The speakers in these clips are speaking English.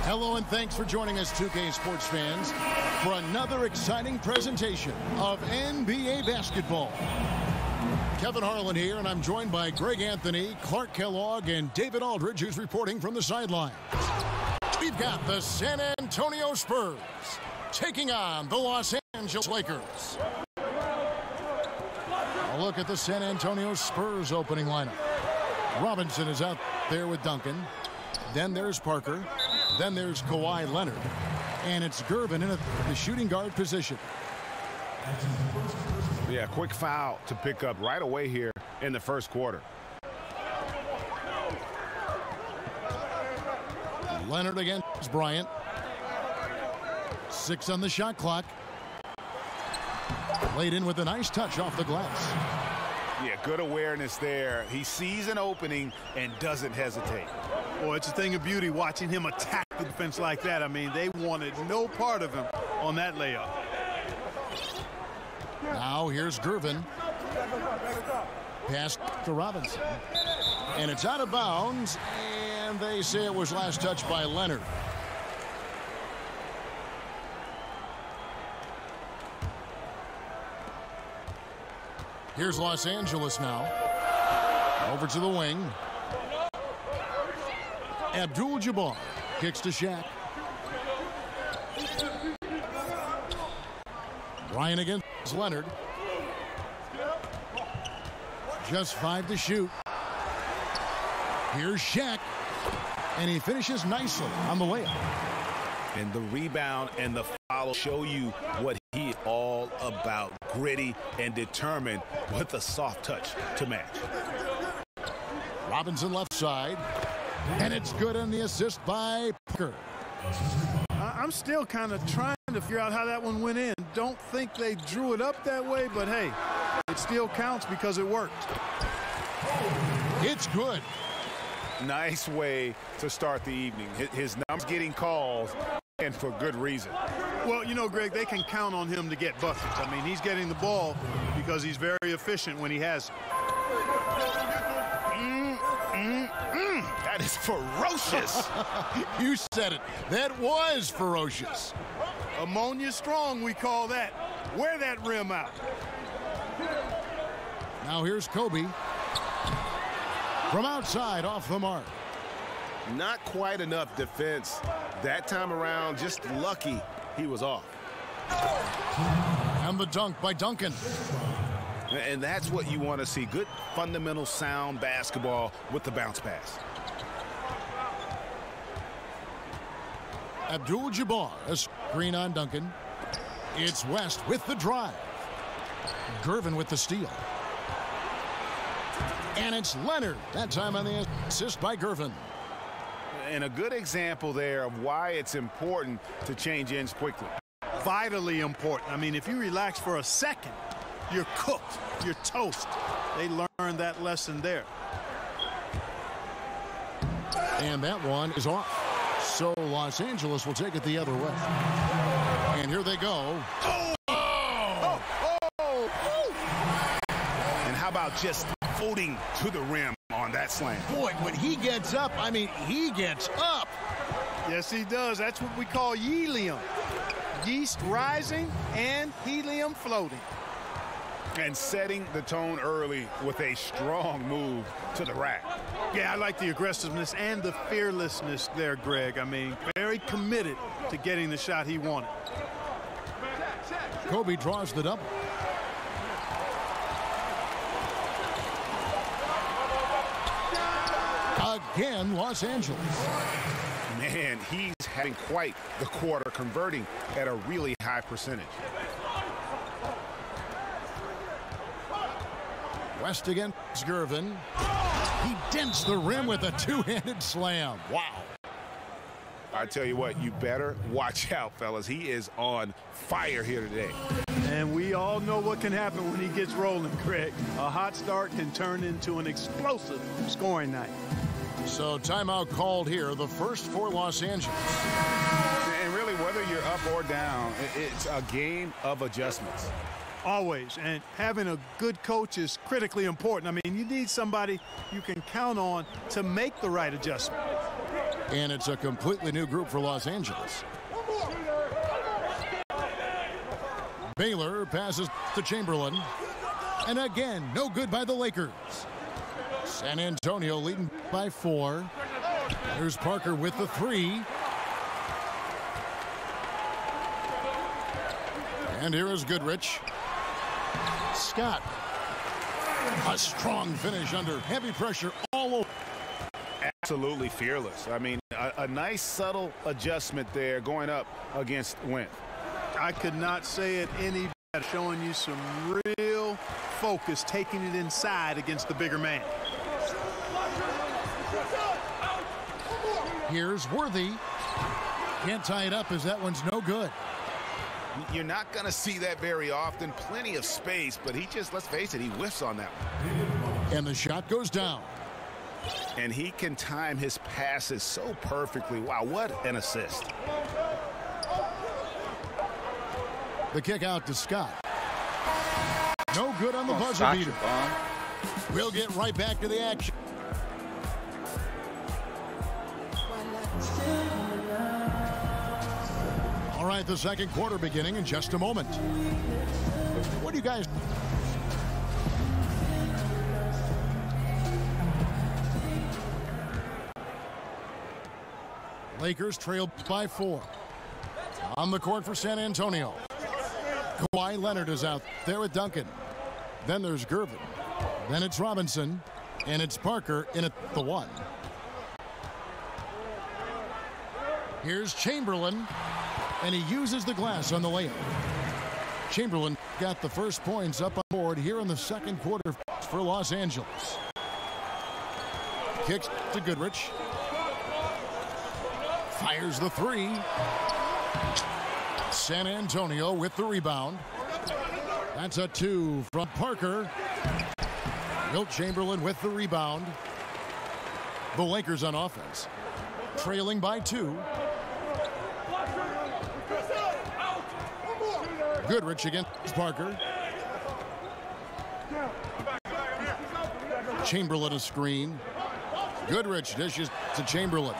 Hello and thanks for joining us, 2K Sports fans, for another exciting presentation of NBA basketball. Kevin Harlan here, and I'm joined by Greg Anthony, Clark Kellogg, and David Aldridge, who's reporting from the sideline. We've got the San Antonio Spurs taking on the Los Angeles Lakers. A look at the San Antonio Spurs opening lineup. Robinson is out there with Duncan. Then there's Parker. Then there's Kawhi Leonard. And it's Gervin in the shooting guard position. Yeah, quick foul to pick up right away here in the first quarter. Leonard against Bryant. 6 on the shot clock. Laid in with a nice touch off the glass. Yeah, good awareness there. He sees an opening and doesn't hesitate. Well, it's a thing of beauty watching him attack the defense like that. I mean, they wanted no part of him on that layup. Now here's Gervin. Pass to Robinson. And it's out of bounds, and they say it was last touched by Leonard. Here's Los Angeles now. Over to the wing. Abdul-Jabbar kicks to Shaq. Bryant against Leonard. Just 5 to shoot. Here's Shaq. And he finishes nicely on the layup. And the rebound and the follow show you what he is all about. Gritty and determined with a soft touch to match. Robinson left side. And it's good on the assist by Parker. I'm still kind of trying to figure out how that one went in. Don't think they drew it up that way, but hey, it still counts because it worked. It's good. Nice way to start the evening. His numbers getting calls, and for good reason. Well, you know, Greg, they can count on him to get buckets. I mean, he's getting the ball because he's very efficient when he has it. That is ferocious. You said it. That was ferocious. Ammonia strong, we call that. Wear that rim out. Now here's Kobe. From outside, off the mark. Not quite enough defense that time around. Just lucky he was off. And the dunk by Duncan. And that's what you want to see. Good, fundamental, sound basketball with the bounce pass. Abdul-Jabbar, a screen on Duncan. It's West with the drive. Gervin with the steal. And it's Leonard. That time on the assist by Gervin. And a good example there of why it's important to change ends quickly. Vitally important. I mean, if you relax for a second, you're cooked. You're toast. They learned that lesson there. And that one is off. So Los Angeles will take it the other way. And here they go. And how about just floating to the rim on that slam? Boy, when he gets up, I mean, he gets up. Yes, he does. That's what we call helium. Yeast rising and helium floating. And setting the tone early with a strong move to the rack. Yeah, I like the aggressiveness and the fearlessness there, Greg. I mean, very committed to getting the shot he wanted. Kobe draws the double. Again, Los Angeles. Man, he's having quite the quarter, converting at a really high percentage. West against Gervin. He dents the rim with a two-handed slam. Wow. I tell you what, you better watch out, fellas. He is on fire here today. And we all know what can happen when he gets rolling, Greg. A hot start can turn into an explosive scoring night. So timeout called here, the first for Los Angeles. And really, whether you're up or down, it's a game of adjustments. Always. And having a good coach is critically important. I mean, you need somebody you can count on to make the right adjustment. And it's a completely new group for Los Angeles. Baylor passes to Chamberlain. And again, no good by the Lakers. San Antonio leading by 4. There's Parker with the 3. And here is Goodrich. Scott. A strong finish under heavy pressure all over. Absolutely fearless. I mean, a nice subtle adjustment there going up against Wentz. I could not say it any better, showing you some real focus, taking it inside against the bigger man. Here's Worthy. Can't tie it up as that one's no good. You're not going to see that very often. Plenty of space, but he just, let's face it, he whiffs on that one. And the shot goes down. And he can time his passes so perfectly. Wow, what an assist. The kick out to Scott. No good on the buzzer beater. We'll get right back to the action. All right, the second quarter beginning in just a moment. What do you guys... Lakers trail by 4. On the court for San Antonio. Kawhi Leonard is out there with Duncan. Then there's Gervin. Then it's Robinson. And it's Parker in at the 1. Here's Chamberlain. And he uses the glass on the layup. Chamberlain got the first points up on board here in the second quarter for Los Angeles. Kicks to Goodrich. Fires the 3. San Antonio with the rebound. That's a 2 from Parker. Wilt Chamberlain with the rebound. The Lakers on offense. Trailing by 2. Goodrich against Parker. Chamberlain a screen. Goodrich dishes to Chamberlain.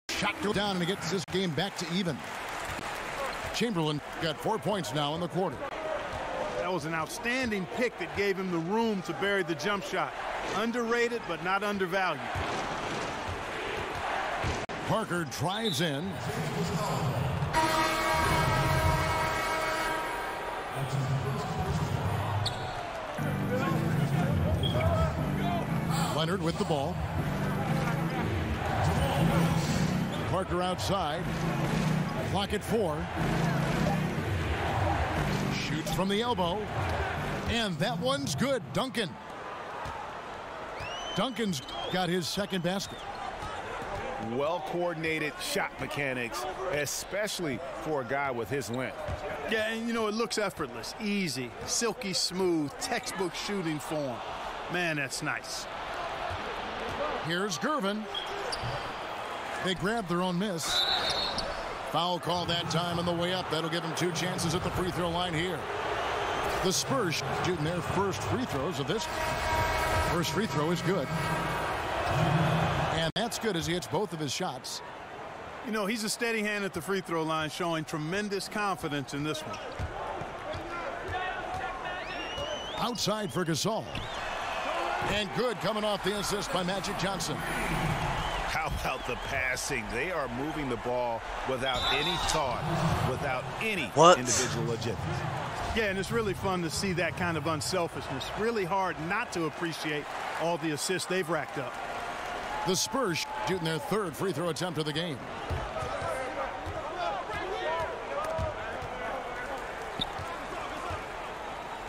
Shot goes down and he gets this game back to even. Chamberlain got 4 points now in the quarter. That was an outstanding pick that gave him the room to bury the jump shot. Underrated, but not undervalued. Parker drives in. Leonard with the ball. Parker outside. Clock at 4. Shoots from the elbow. And that one's good. Duncan's got his second basket. Well-coordinated shot mechanics, especially for a guy with his length. Yeah, and you know, it looks effortless, easy, silky smooth, textbook shooting form. Man, that's nice. Here's Gervin. They grab their own miss. Foul call that time on the way up. That'll give them 2 chances at the free throw line here. The Spurs shooting their first free throws of this. First free throw is good. And that's good as he hits both of his shots. You know, he's a steady hand at the free throw line, showing tremendous confidence in this one. Outside for Gasol. And good coming off the assist by Magic Johnson. How about the passing? They are moving the ball without any thought, without any individual agenda. Yeah, and it's really fun to see that kind of unselfishness. Really hard not to appreciate all the assists they've racked up. The Spurs shooting their third free throw attempt of the game.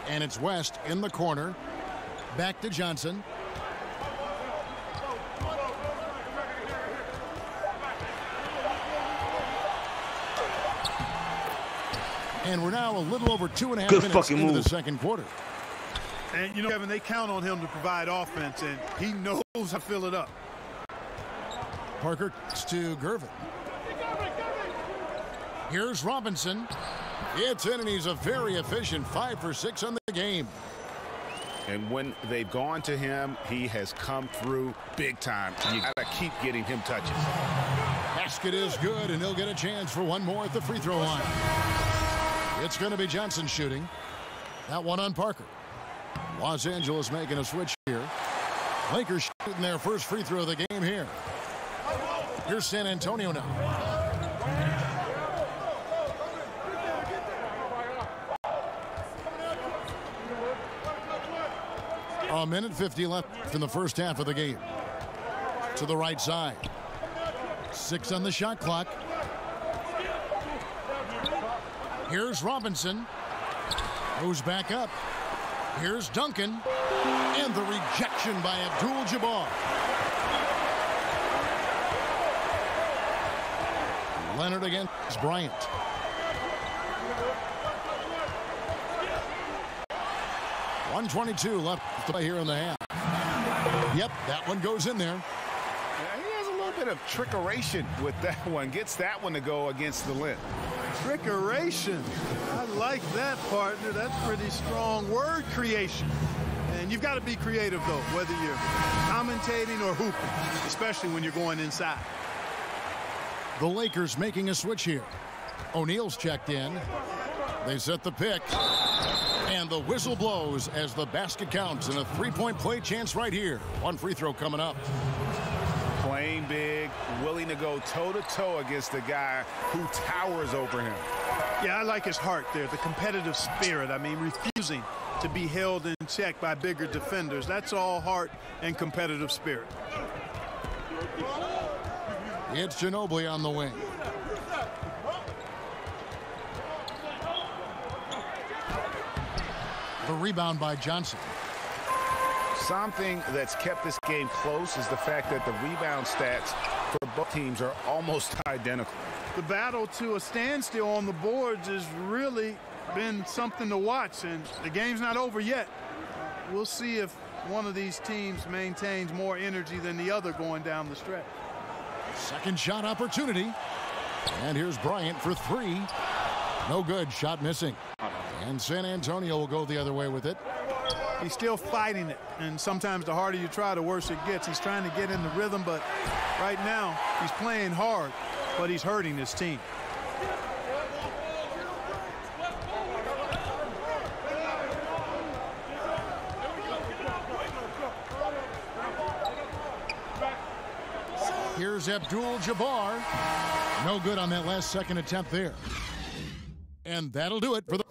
And it's West in the corner. Back to Johnson. And we're now a little over 2.5 minutes into the second quarter. And, you know, Kevin, they count on him to provide offense, and he knows how to fill it up. Parker to Gervin. Here's Robinson. It's in, and he's a very efficient 5 for 6 on the game. And when they've gone to him, he has come through big time. You got to keep getting him touches. Basket is good, and he'll get a chance for one more at the free throw line. It's going to be Johnson shooting. That one on Parker. Los Angeles making a switch here. Lakers shooting their first free throw of the game here. Here's San Antonio now. A minute 50 left in the first half of the game. To the right side. 6 on the shot clock. Here's Robinson. Goes back up. Here's Duncan. And the rejection by Abdul-Jabbar. Leonard against Bryant. .122 left to play here in the half. Yep, that one goes in there. Yeah, he has a little bit of trickeration with that one. Gets that one to go against the length. Trickeration. I like that, partner. That's pretty strong word creation. And you've got to be creative, though, whether you're commentating or hooping, especially when you're going inside. The Lakers making a switch here. O'Neal's checked in. They set the pick. And the whistle blows as the basket counts, and a three-point play chance right here. One free throw coming up. Playing big, willing to go toe-to-toe against the guy who towers over him. Yeah, I like his heart there, the competitive spirit. I mean, refusing to be held in check by bigger defenders. That's all heart and competitive spirit. It's Ginobili on the wing. The rebound by Johnson. Something that's kept this game close is the fact that the rebound stats for both teams are almost identical. The battle to a standstill on the boards has really been something to watch, and the game's not over yet. We'll see if one of these teams maintains more energy than the other going down the stretch. Second shot opportunity. And here's Bryant for 3. No good. Shot missing. And San Antonio will go the other way with it. He's still fighting it, and sometimes the harder you try, the worse it gets. He's trying to get in the rhythm, but right now he's playing hard, but he's hurting his team. Here's Abdul-Jabbar. No good on that last second attempt there. And that'll do it for the...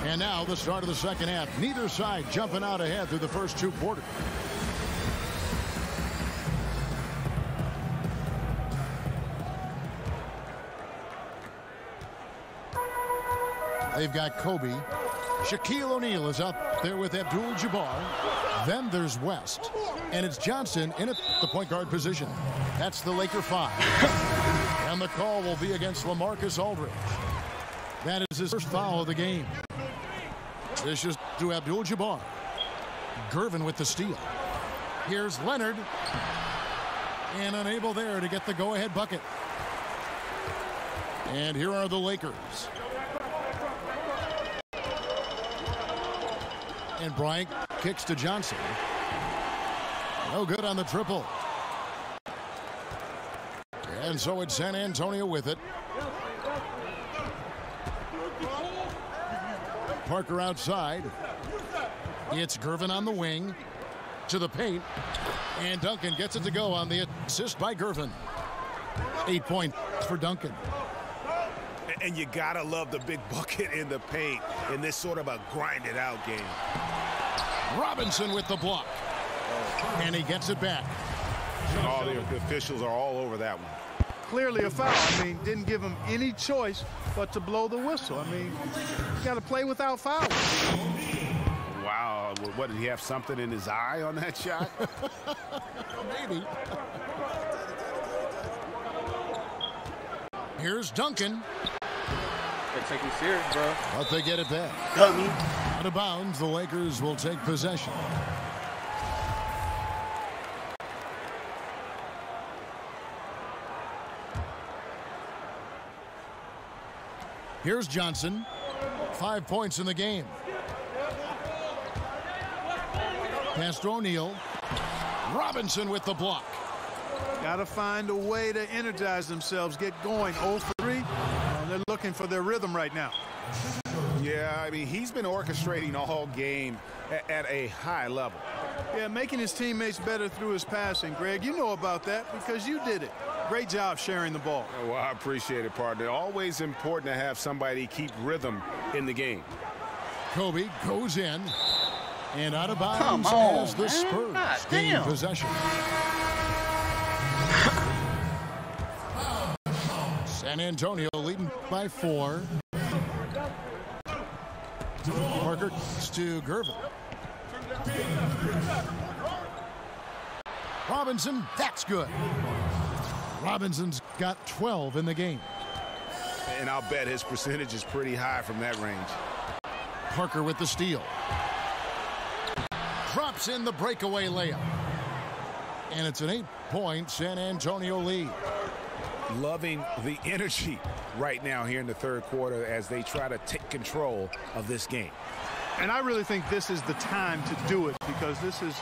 And now the start of the second half. Neither side jumping out ahead through the first two quarters. They've got Kobe. Shaquille O'Neal is up there with Abdul-Jabbar. Then there's West. And it's Johnson in at the point guard position. That's the Laker 5. And the call will be against LaMarcus Aldridge. That is his first foul of the game. This is to Abdul-Jabbar. Gervin with the steal. Here's Leonard. And unable there to get the go-ahead bucket. And here are the Lakers. And Bryant kicks to Johnson. No good on the triple. And so it's San Antonio with it. Parker outside. It's Gervin on the wing. To the paint. And Duncan gets it to go on the assist by Gervin. 8 points for Duncan. And you gotta love the big bucket in the paint in this sort of a grinded out game. Robinson with the block. And he gets it back. All the officials are all over that one. Clearly a foul. I mean, didn't give him any choice but to blow the whistle. I mean, you got to play without fouls. Wow. What, did he have something in his eye on that shot? Maybe. Here's Duncan. They take you serious, bro. But they get it back. Dummy. Out of bounds, the Lakers will take possession. Here's Johnson. 5 points in the game. Pass to O'Neal. Robinson with the block. Got to find a way to energize themselves, get going. 0 for 3. They're looking for their rhythm right now. Yeah, I mean, he's been orchestrating all game at a high level. Yeah, making his teammates better through his passing. Greg, you know about that because you did it. Great job sharing the ball. Well, I appreciate it, partner. Always important to have somebody keep rhythm in the game. Kobe goes in and out of bounds as the Spurs gain possession. San Antonio leading by 4. Parker to Gervin. Robinson, that's good. Robinson's got 12 in the game. And I'll bet his percentage is pretty high from that range. Parker with the steal. Drops in the breakaway layup. And it's an 8-point San Antonio lead. Loving the energy right now here in the third quarter as they try to take control of this game. And I really think this is the time to do it because this is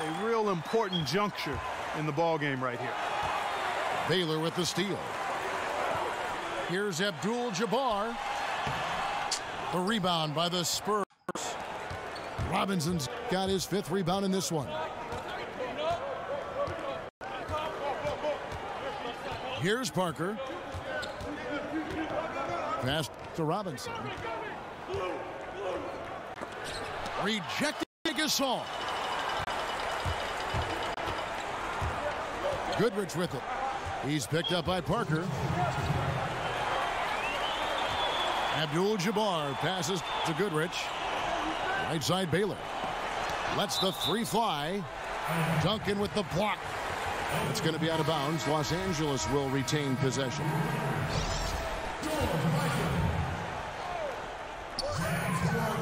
a real important juncture in the ball game right here. Baylor with the steal. Here's Abdul-Jabbar. The rebound by the Spurs. Robinson's got his 5th rebound in this one. Here's Parker. Pass to Robinson. Rejecting Gasol. Goodrich with it. He's picked up by Parker. Abdul-Jabbar passes to Goodrich. Right side Baylor. Lets the 3 fly. Duncan with the block. It's going to be out of bounds. Los Angeles will retain possession.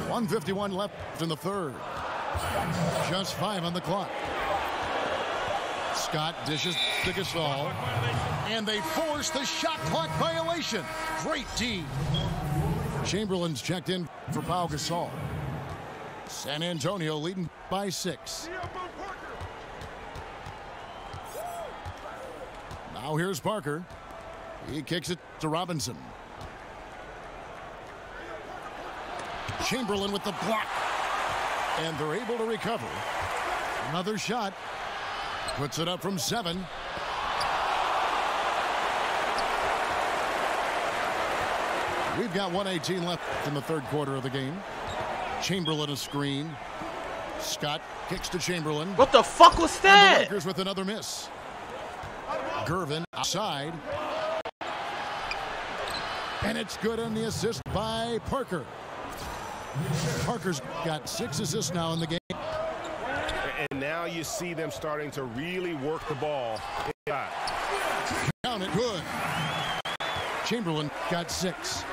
.151 left in the third. Just 5 on the clock. Scott dishes to Gasol. And they force the shot clock violation. Great D. Chamberlain's checked in for Pau Gasol. San Antonio leading by 6. Now here's Parker. He kicks it to Robinson. Chamberlain with the block. And they're able to recover. Another shot. Puts it up from 7. We've got 1:18 left in the third quarter of the game. Chamberlain a screen. Scott kicks to Chamberlain. What the fuck was that? And the Lakers with another miss. Gervin outside. And it's good on the assist by Parker. Parker's got 6 assists now in the game. And now you see them starting to really work the ball. Count it. Good. Chamberlain got 6.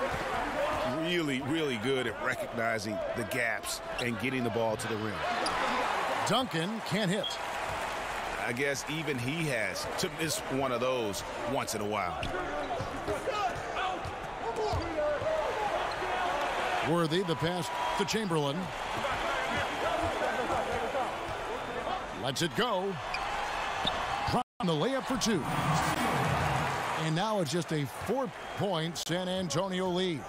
Really, really good at recognizing the gaps and getting the ball to the rim. Duncan can't hit. I guess even he has to miss one of those once in a while. Worthy, the pass to Chamberlain. Lets it go. The layup for 2. And now it's just a 4-point San Antonio lead.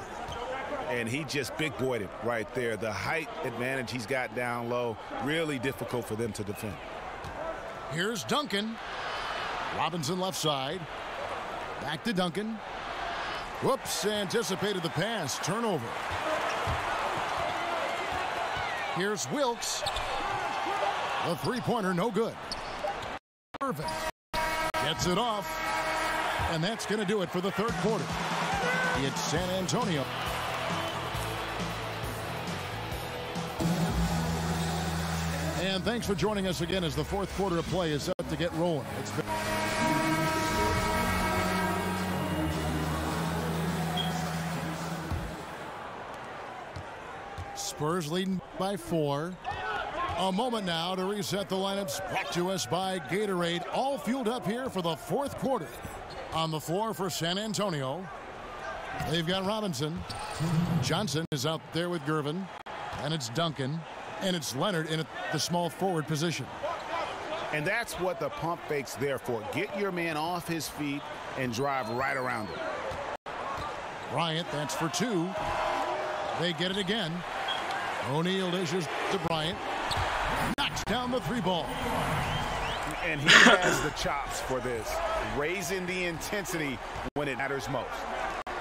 And he just big-boyed it right there. The height advantage he's got down low, really difficult for them to defend. Here's Duncan. Robinson left side. Back to Duncan. Whoops, anticipated the pass. Turnover. Here's Wilkes. The three-pointer, no good. Irvin gets it off. And that's going to do it for the third quarter. It's San Antonio. And thanks for joining us again as the fourth quarter of play is set to get rolling. It's been Spurs leading by 4. A moment now to reset the lineups. Brought to us by Gatorade. All fueled up here for the fourth quarter. On the floor for San Antonio. They've got Robinson. Johnson is out there with Gervin. And it's Duncan. And it's Leonard in the small forward position. And that's what the pump fake's there for. Get your man off his feet and drive right around him. Bryant, that's for 2. They get it again. O'Neal dishes to Bryant. Knocks down the 3-ball. And he has the chops for this. Raising the intensity when it matters most.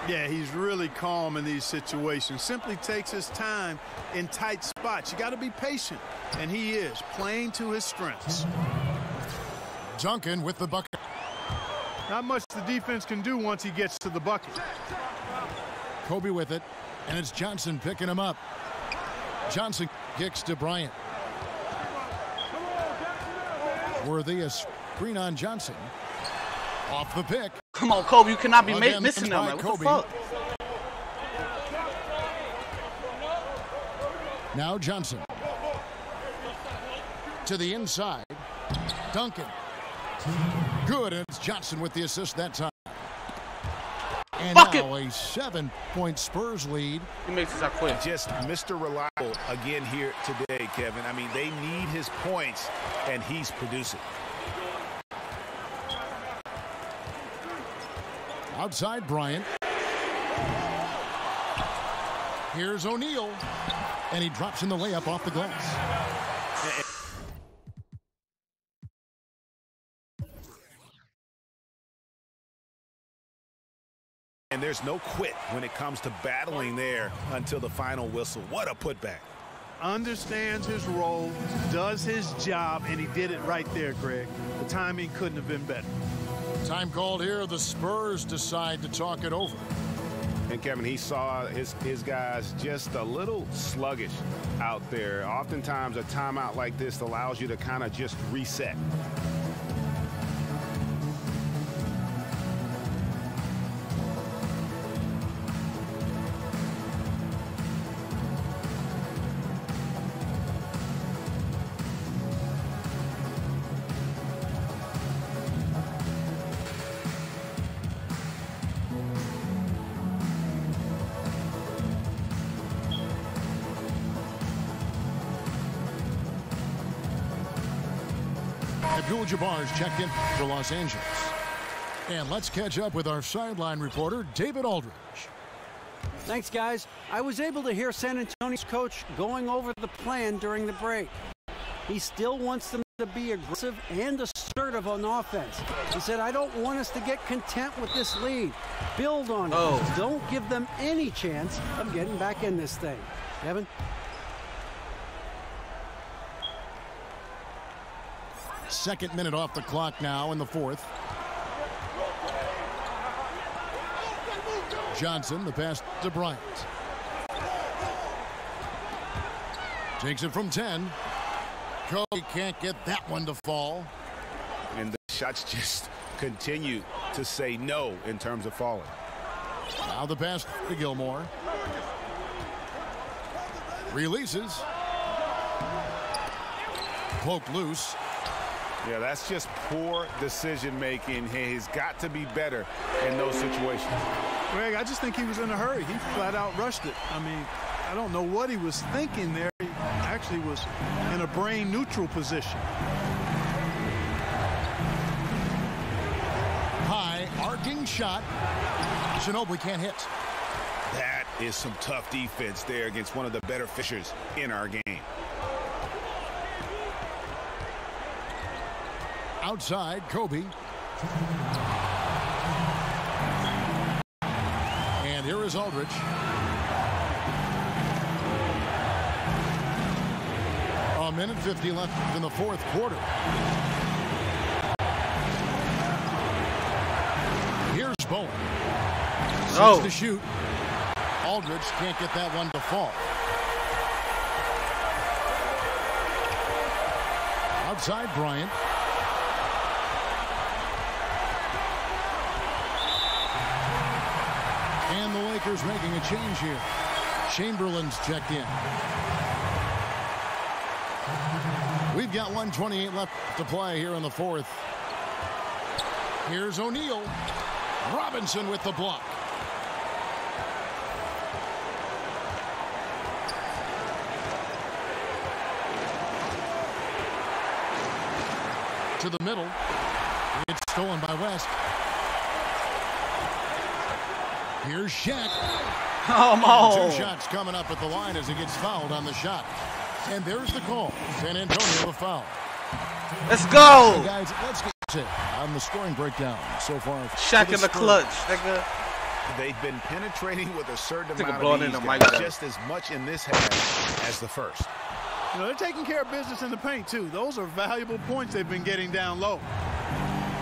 Yeah, he's really calm in these situations. Simply takes his time in tight spots. You got to be patient. And he is playing to his strengths. Duncan with the bucket. Not much the defense can do once he gets to the bucket. Kobe with it. And it's Johnson picking him up. Johnson kicks to Bryant. Worthy, a screen on Johnson. Off the pick. Come on, Kobe, you cannot be missing them. Like, what the fuck? Now Johnson. To the inside. Duncan. Good, and it's Johnson with the assist that time. And now a 7-point Spurs lead. He makes this, I quit. Just Mr. Reliable again here today, Kevin. I mean, they need his points, and he's producing. Outside Bryant. Here's O'Neal. And he drops in the layup off the glass. And there's no quit when it comes to battling there until the final whistle. What a putback. Understands his role, does his job, and he did it right there, Greg. The timing couldn't have been better. Time called here. The Spurs decide to talk it over. And Kevin, he saw his guys just a little sluggish out there. Oftentimes a timeout like this allows you to kind of just reset. Abdul-Jabbar's checked in for Los Angeles. And let's catch up with our sideline reporter, David Aldridge. Thanks, guys. I was able to hear San Antonio's coach going over the plan during the break. He still wants them to be aggressive and assertive on offense. He said, I don't want us to get content with this lead. Build on it. Don't give them any chance of getting back in this thing. Kevin? Second minute off the clock now in the fourth. Johnson, the pass to Bryant. Takes it from 10. Kobe can't get that one to fall. And the shots just continue to say no in terms of falling. Now the pass to Gilmore. Releases. Poked loose. Yeah, that's just poor decision making. He's got to be better in those situations. Greg, I just think he was in a hurry. He flat out rushed it. I mean, I don't know what he was thinking there. He actually was in a brain neutral position. High arcing shot. Ginobili can't hit. That is some tough defense there against one of the better fishers in our game. Outside, Kobe. And here is Aldridge. A minute 50 left in the fourth quarter. Here's Bowen. Six to shoot. Aldridge can't get that one to fall. Outside, Bryant. And the Lakers making a change here. Chamberlain's checked in. We've got 1:28 left to play here in the fourth. Here's O'Neal. Robinson with the block. To the middle. It's stolen by West. Here's Shaq. Oh, Two shots coming up at the line as he gets fouled on the shot. And there's the call. San Antonio a foul. Let's go. Hey guys, let's get to on the scoring breakdown so far. Shaq in the clutch. They've been penetrating with a certain amount of ease, just as much in this half as the first. You know, they're taking care of business in the paint, too. Those are valuable points they've been getting down low.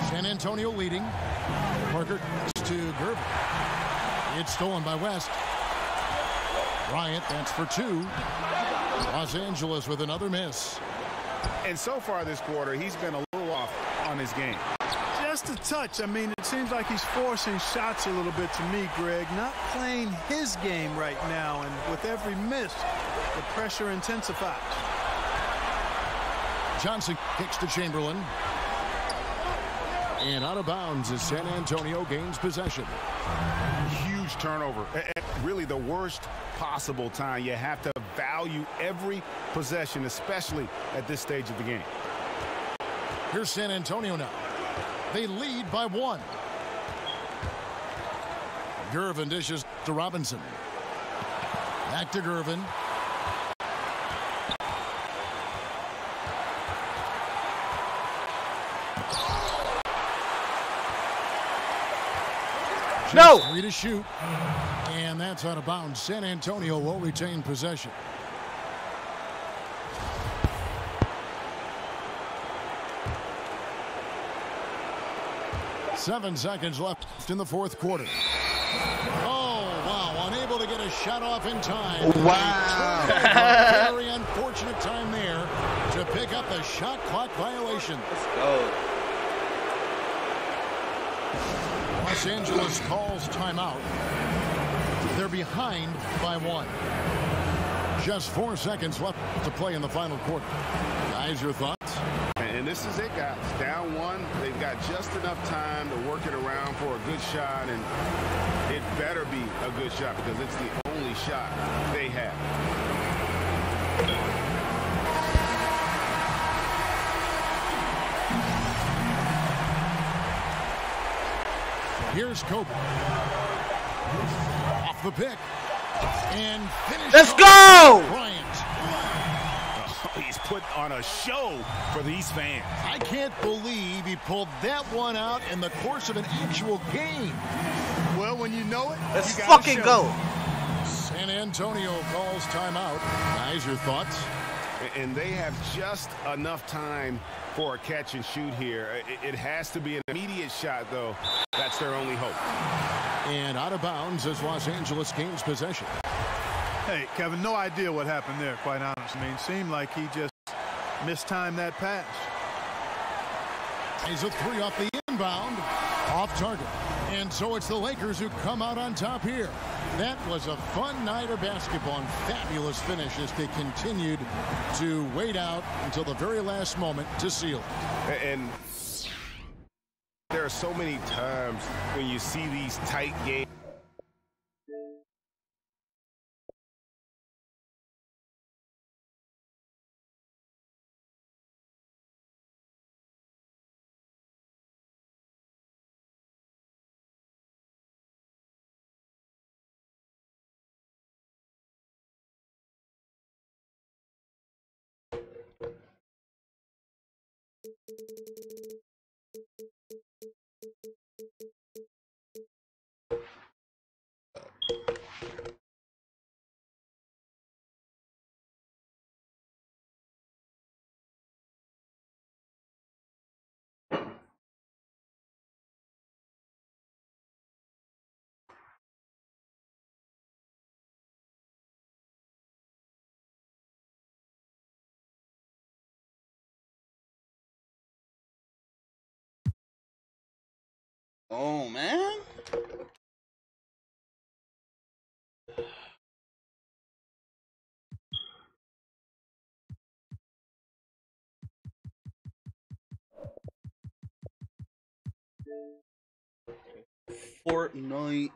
San Antonio leading. Parker to Gervin. It's stolen by West. Bryant, that's for two. Los Angeles with another miss. And so far this quarter, he's been a little off on his game. Just a touch. I mean, it seems like he's forcing shots a little bit to me, Greg. Not playing his game right now, and with every miss, the pressure intensifies. Johnson kicks to Chamberlain. And out of bounds as San Antonio gains possession. Huge turnover. Really the worst possible time. You have to value every possession, especially at this stage of the game. Here's San Antonio now. They lead by one. Gervin dishes to Robinson. Back to Gervin. No. 3 to shoot. And that's out of bounds. San Antonio will retain possession. Seven seconds left in the fourth quarter. Oh, wow. Unable to get a shot off in time. Wow. Very unfortunate time there to pick up the shot clock violation. Let's go. Los Angeles calls timeout. They're behind by one. Just 4 seconds left to play in the final quarter. Guys, your thoughts? And this is it, guys. Down one. They've got just enough time to work it around for a good shot, and it better be a good shot because it's the only shot they have. Here's Kobe. Off the pick. And finish. Let's go! Bryant. He's put on a show for these fans. I can't believe he pulled that one out in the course of an actual game. Well, when you know it, Let's you gotta fucking show go. it. San Antonio calls timeout. Guys, your thoughts? And they have just enough time for a catch and shoot here. It has to be an immediate shot, though. That's their only hope. And out of bounds as Los Angeles gains possession. Hey, Kevin, no idea what happened there, quite honestly. I mean, it seemed like he just mistimed that pass. He's a three off the inbound, off target. And so it's the Lakers who come out on top here. That was a fun night of basketball and fabulous finish as they continued to wait out until the very last moment to seal it. And there are so many times when you see these tight games. Oh, man. Fortnite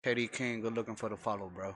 KD King, good looking for the follow, bro.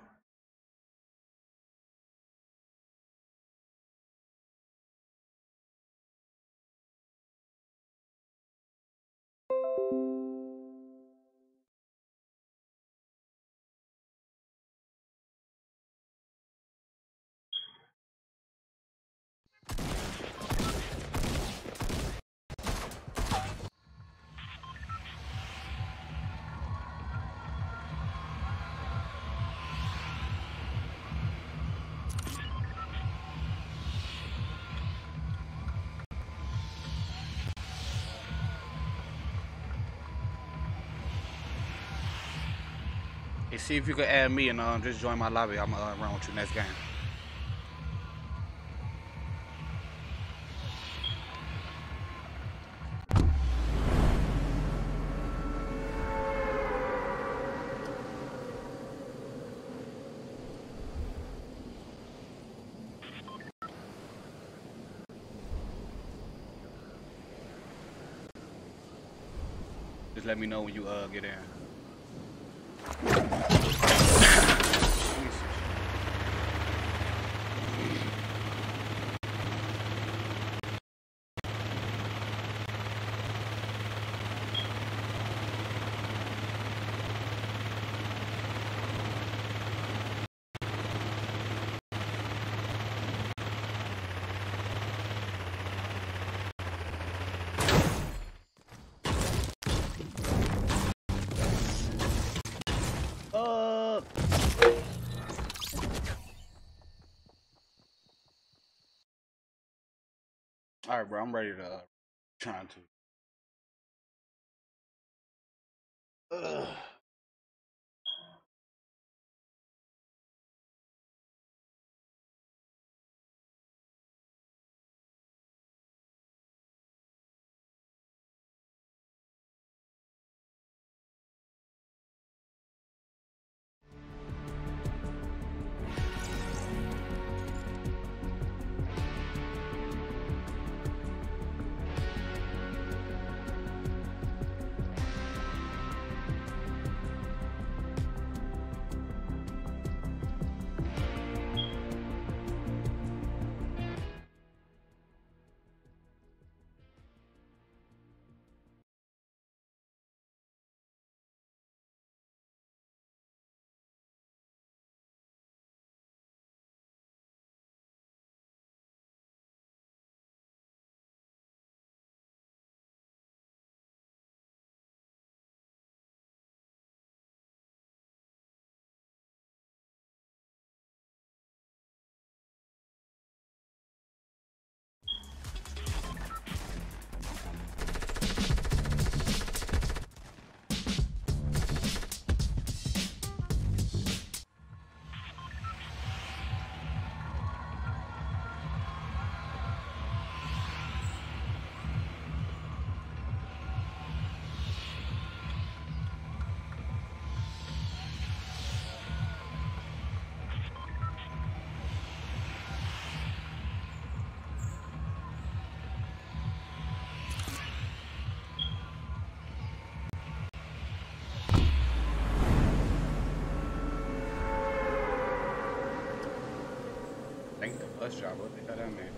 Hey, see if you can add me and just join my lobby. I'm gonna run with you next game. Just let me know when you get in. All right, bro. I'm ready to trying to. Thank the bus driver. What the hell that mean?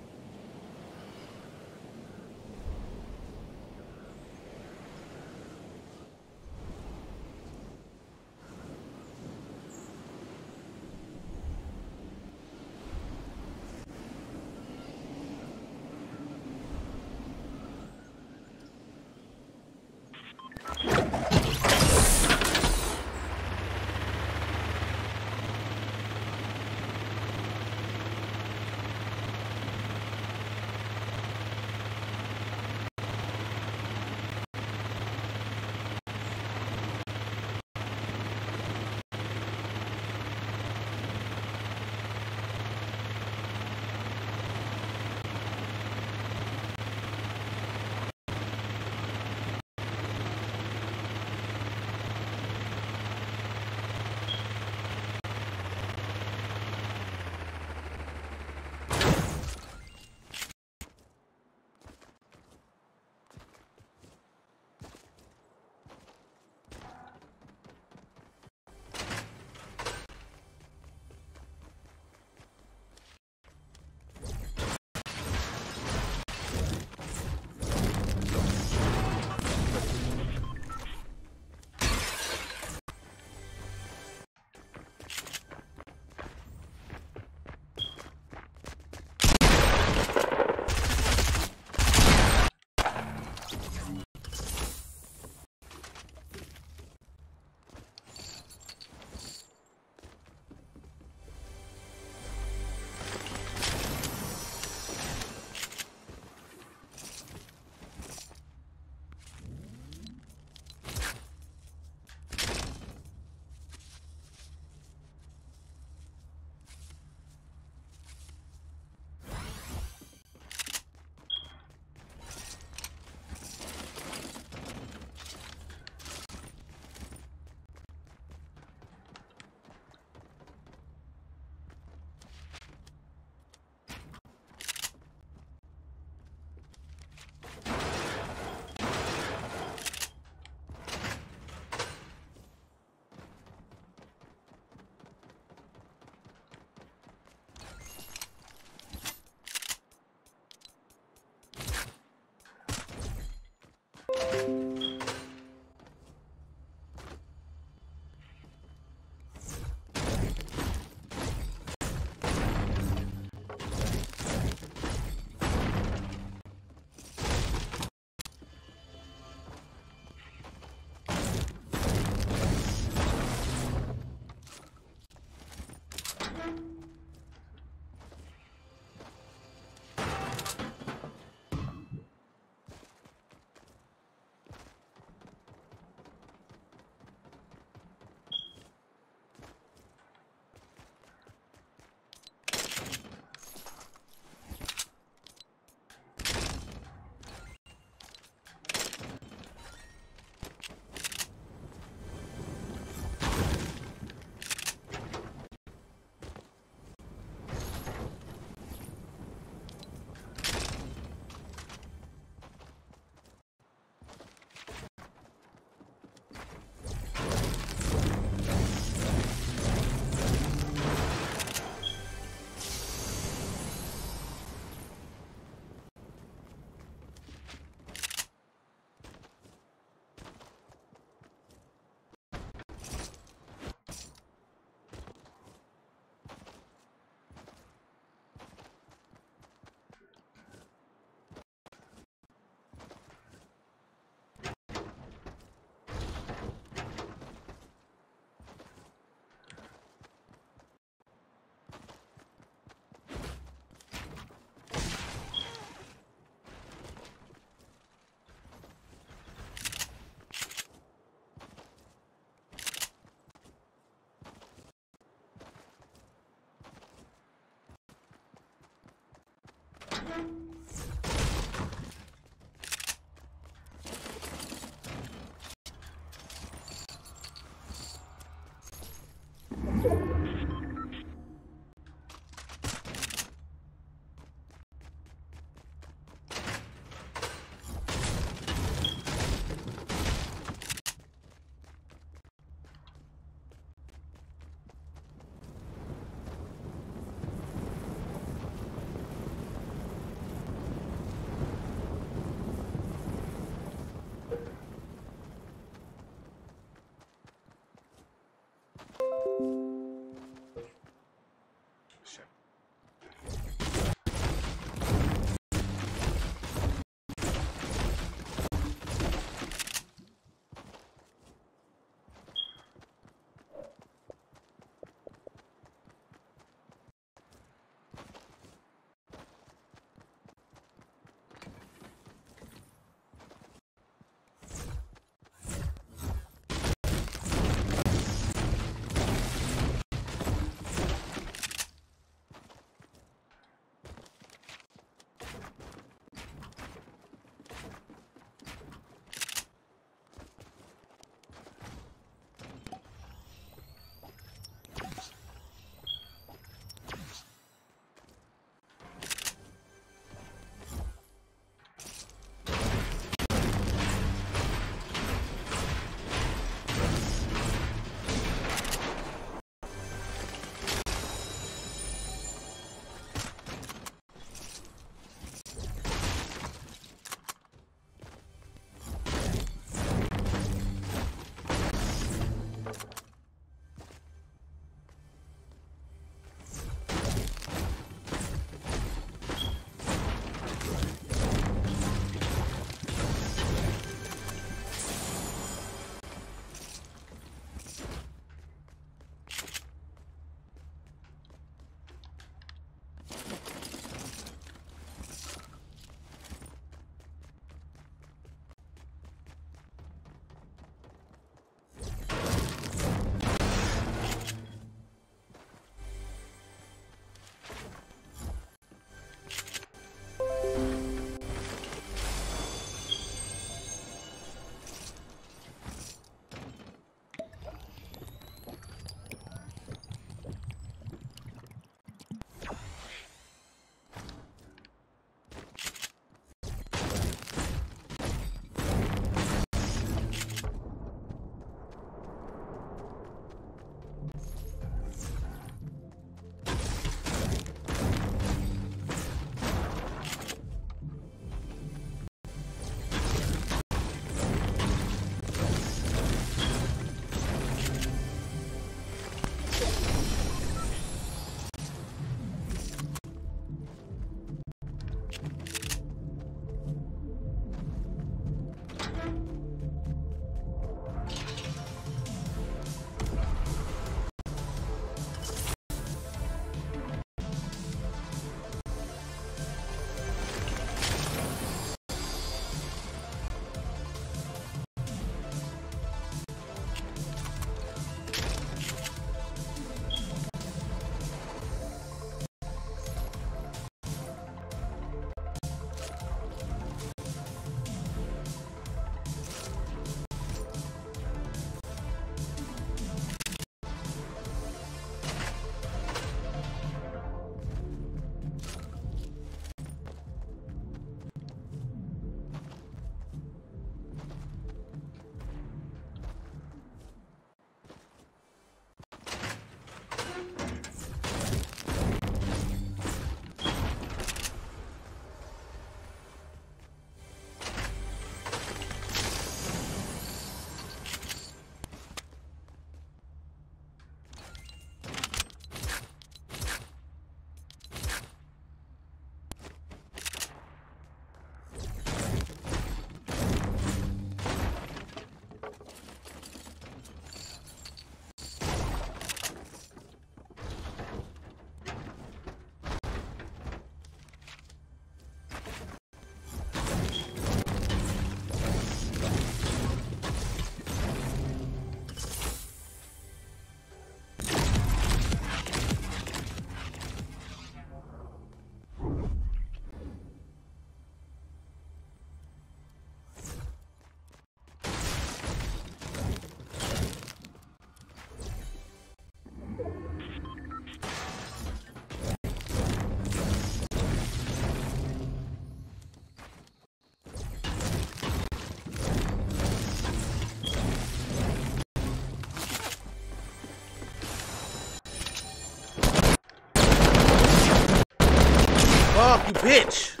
You bitch.